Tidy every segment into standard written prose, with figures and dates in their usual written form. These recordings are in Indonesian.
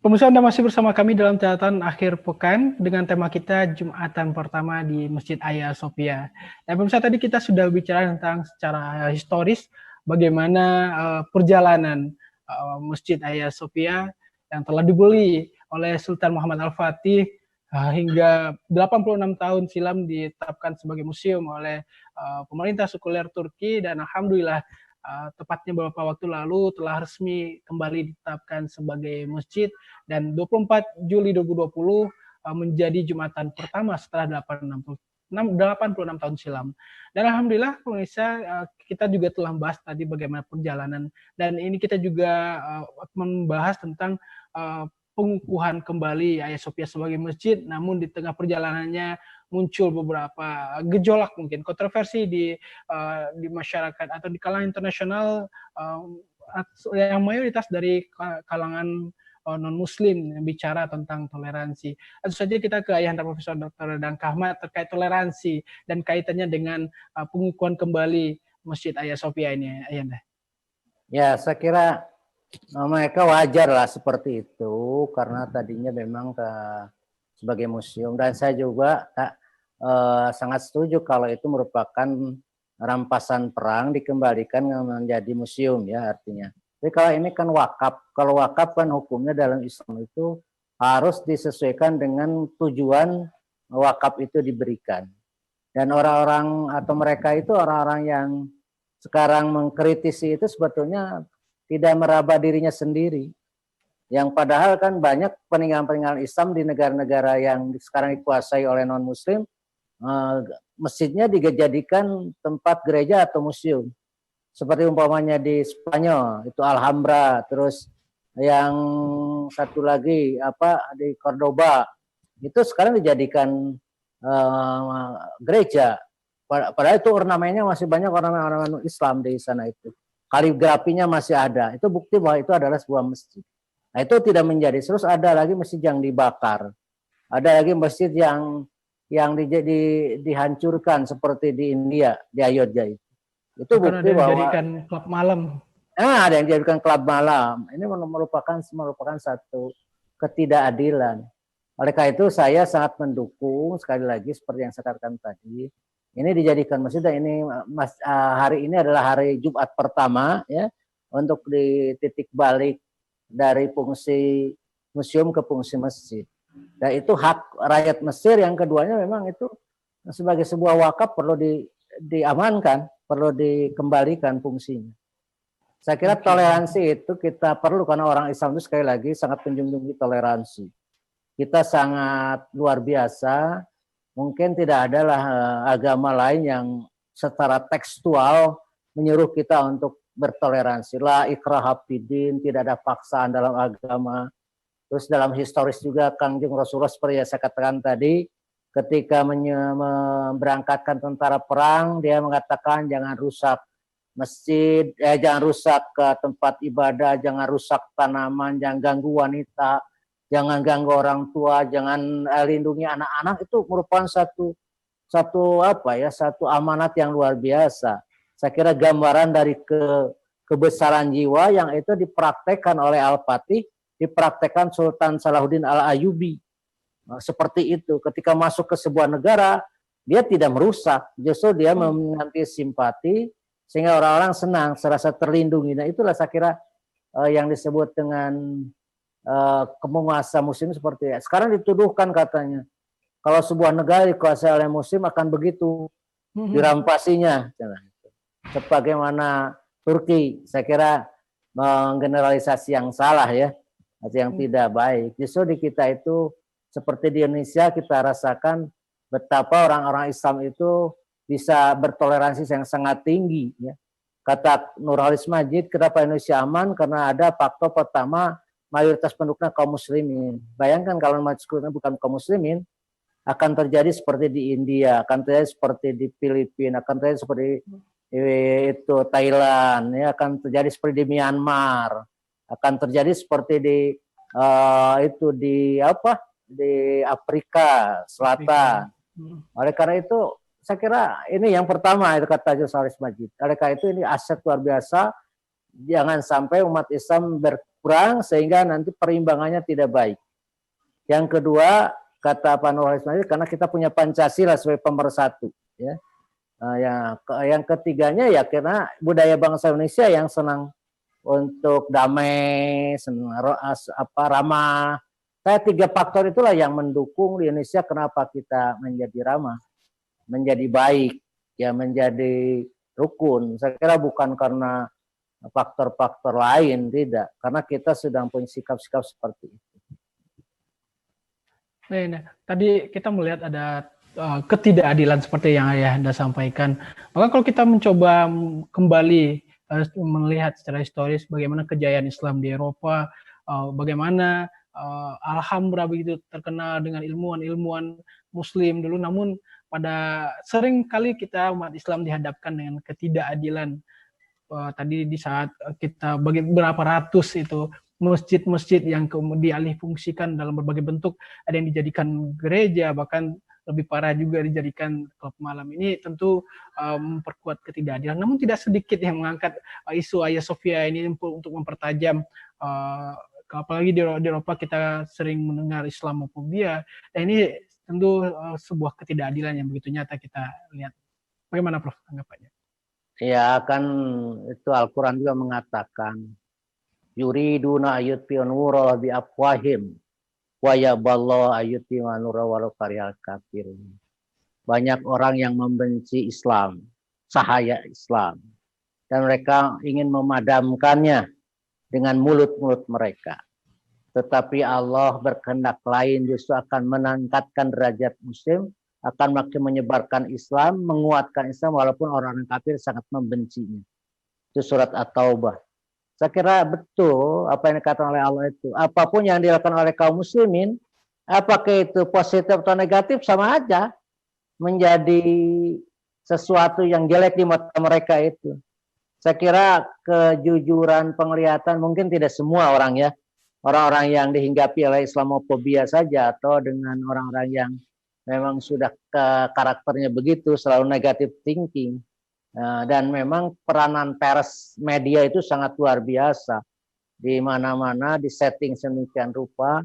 Pemirsa, Anda masih bersama kami dalam catatan akhir pekan dengan tema kita Jumatan pertama di Masjid Hagia Sophia. Dan pemirsa, tadi kita sudah bicara tentang secara historis bagaimana perjalanan Masjid Hagia Sophia yang telah dibeli oleh Sultan Muhammad Al-Fatih hingga 86 tahun silam ditetapkan sebagai museum oleh pemerintah sekuler Turki, dan alhamdulillah tepatnya beberapa waktu lalu telah resmi kembali ditetapkan sebagai masjid, dan 24 Juli 2020 menjadi Jumatan pertama setelah 86 tahun silam. Dan alhamdulillah pemirsa, kita juga telah membahas tadi bagaimana perjalanan, dan ini kita juga membahas tentang pengukuhan kembali Hagia Sophia sebagai masjid, namun di tengah perjalanannya muncul beberapa gejolak, mungkin kontroversi di masyarakat atau di kalangan internasional, yang mayoritas dari kalangan non-muslim yang bicara tentang toleransi. Tentu saja kita ke Ayahanda Profesor Dr. Dangka Ahmad terkait toleransi dan kaitannya dengan pengukuhan kembali Masjid Hagia Sophia ini, Ayahanda. Ya, saya kira mereka wajar lah seperti itu, karena tadinya memang sebagai museum, dan saya juga sangat setuju kalau itu merupakan rampasan perang dikembalikan menjadi museum, ya artinya. Tapi kalau ini kan wakaf, kalau wakaf kan hukumnya dalam Islam itu harus disesuaikan dengan tujuan wakaf itu diberikan. Dan orang-orang atau mereka itu orang-orang yang sekarang mengkritisi itu sebetulnya tidak meraba dirinya sendiri. Yang padahal kan banyak peninggalan-peninggalan Islam di negara-negara yang sekarang dikuasai oleh non-muslim, masjidnya dijadikan tempat gereja atau museum. Seperti umpamanya di Spanyol, itu Alhambra, terus yang satu lagi di Cordoba, itu sekarang dijadikan gereja. Padahal itu ornamennya masih banyak ornamen Islam di sana itu. Kaligrafinya masih ada. Itu bukti bahwa itu adalah sebuah masjid. Nah, itu tidak menjadi. Terus ada lagi masjid yang dibakar. Ada lagi masjid yang dihancurkan seperti di India, di Ayodhya itu. Itu bukti bahwa dijadikan klub malam. Ada yang dijadikan klub malam. Ini merupakan satu ketidakadilan. Oleh karena itu saya sangat mendukung, sekali lagi seperti yang saya katakan tadi, ini dijadikan masjid, dan ini hari ini adalah hari Jumat pertama ya untuk dititik balik dari fungsi museum ke fungsi masjid. Dan itu hak rakyat Mesir. Yang keduanya memang itu sebagai sebuah wakaf perlu diamankan, perlu dikembalikan fungsinya. Saya kira toleransi itu kita perlu, karena orang Islam itu sekali lagi sangat menjunjung toleransi. Kita sangat luar biasa. Mungkin tidak adalah agama lain yang secara tekstual menyuruh kita untuk bertoleransi. La ikraha fiddin, tidak ada paksaan dalam agama. Terus dalam historis juga Kangjeng Rasulullah seperti yang saya katakan tadi, ketika memberangkatkan tentara perang, dia mengatakan jangan rusak masjid, jangan rusak ke tempat ibadah, jangan rusak tanaman, jangan ganggu wanita, jangan ganggu orang tua, jangan lindungi anak-anak. Itu merupakan satu amanat yang luar biasa. Saya kira gambaran dari kebesaran jiwa yang itu dipraktekkan oleh Al-Fatih, dipraktekkan Sultan Salahuddin Al-Ayyubi. Seperti itu, ketika masuk ke sebuah negara, dia tidak merusak, justru dia menanti simpati, sehingga orang-orang senang, serasa terlindungi. Nah, itulah saya kira yang disebut dengan penguasa muslim seperti itu. Sekarang dituduhkan katanya, kalau sebuah negara dikuasai oleh muslim akan begitu dirampasinya. Sebagaimana Turki, saya kira menggeneralisasi yang salah ya, yang tidak baik. Justru di kita itu, seperti di Indonesia, kita rasakan betapa orang-orang Islam itu bisa bertoleransi yang sangat tinggi. Ya. Kata Nurhalis Majid, kenapa Indonesia aman? Karena ada faktor pertama, mayoritas penduduknya kaum muslimin. Bayangkan kalau mayoritas bukan kaum muslimin, akan terjadi seperti di India, akan terjadi seperti di Filipina, akan terjadi seperti itu Thailand, ya, akan terjadi seperti di Myanmar, akan terjadi seperti di Afrika Selatan. Oleh karena itu, saya kira ini yang pertama itu kata Nurhalis Majid. Oleh karena itu ini aset luar biasa. Jangan sampai umat Islam kurang sehingga nanti perimbangannya tidak baik. Yang kedua, kata Pak Nur Ismail, karena kita punya Pancasila sebagai pemersatu, ya. Yang ketiganya ya karena budaya bangsa Indonesia yang senang untuk damai, senang ramah. Saya 3 faktor itulah yang mendukung di Indonesia kenapa kita menjadi ramah, menjadi baik, ya menjadi rukun. Saya kira bukan karena faktor-faktor lain, tidak. Karena kita sudah punya sikap-sikap seperti itu. Nah, tadi kita melihat ada ketidakadilan seperti yang Ayah Anda sampaikan. Maka kalau kita mencoba kembali melihat secara historis bagaimana kejayaan Islam di Eropa, bagaimana Alhambra begitu terkenal dengan ilmuwan-ilmuwan Muslim dulu, namun pada sering kali kita umat Islam dihadapkan dengan ketidakadilan. Tadi di saat kita bagi berapa ratus itu masjid-masjid yang kemudian dialih fungsikan dalam berbagai bentuk, ada yang dijadikan gereja, bahkan lebih parah juga dijadikan klub malam. Ini tentu memperkuat ketidakadilan. Namun tidak sedikit yang mengangkat isu Hagia Sophia ini untuk mempertajam, apalagi di Eropa kita sering mendengar Islamophobia. Dan ini tentu sebuah ketidakadilan yang begitu nyata kita lihat. Bagaimana Prof anggapannya? Ya kan itu Al-Quran juga mengatakan yuriduna ayyutfi'u nura bi afwahim wa yaballahu ayyutima nura walau karihal kafirun. Banyak orang yang membenci Islam, cahaya Islam, dan mereka ingin memadamkannya dengan mulut-mulut mereka. Tetapi Allah berkehendak lain, justru akan meningkatkan derajat muslim, akan makin menyebarkan Islam, menguatkan Islam walaupun orang-orang kafir sangat membencinya. Itu surat At-Taubah. Saya kira betul apa yang dikatakan oleh Allah itu. Apapun yang dilakukan oleh kaum muslimin, apakah itu positif atau negatif, sama aja menjadi sesuatu yang jelek di mata mereka itu. Saya kira kejujuran penglihatan mungkin tidak semua orang ya. Orang-orang yang dihinggapi oleh Islamophobia saja atau dengan orang-orang yang memang sudah karakternya begitu, selalu negative thinking. Dan memang peranan pers media itu sangat luar biasa. Di mana-mana di setting sedemikian rupa.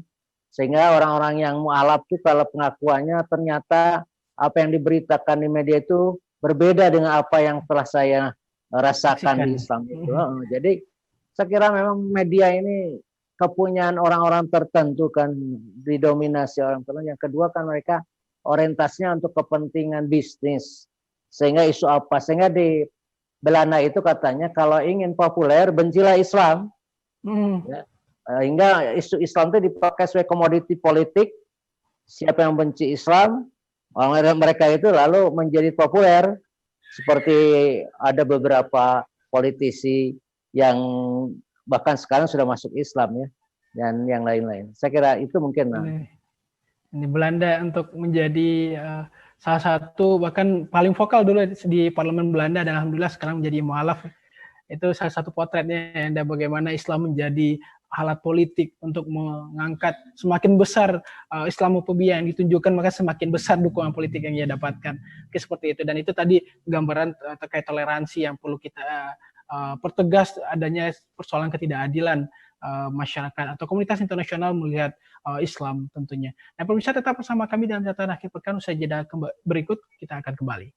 Sehingga orang-orang yang mu'alaf itu kalau pengakuannya ternyata apa yang diberitakan di media itu berbeda dengan apa yang telah saya rasakan di Islam itu. Jadi saya kira memang media ini kepunyaan orang-orang tertentu kan, didominasi orang tertentu. Yang kedua kan mereka orientasinya untuk kepentingan bisnis. Sehingga isu apa? Sehingga di Belanda itu katanya kalau ingin populer bencilah Islam. Ya. Hingga isu Islam itu dipakai sebagai komoditi politik. Siapa yang benci Islam, orang mereka itu lalu menjadi populer. Seperti ada beberapa politisi yang bahkan sekarang sudah masuk Islam ya, dan yang lain-lain. Saya kira itu mungkin. Ini Belanda untuk menjadi salah satu bahkan paling vokal dulu di Parlemen Belanda, dan alhamdulillah sekarang menjadi mualaf. Itu salah satu potretnya, ada bagaimana Islam menjadi alat politik untuk mengangkat semakin besar Islamophobia yang ditunjukkan, maka semakin besar dukungan politik yang ia dapatkan. Oke, seperti itu. Dan itu tadi gambaran terkait toleransi yang perlu kita pertegas adanya persoalan ketidakadilan masyarakat atau komunitas internasional melihat Islam tentunya. Nah, pemirsa tetap bersama kami dalam catatan akhir pekan. Usai jeda berikut kita akan kembali.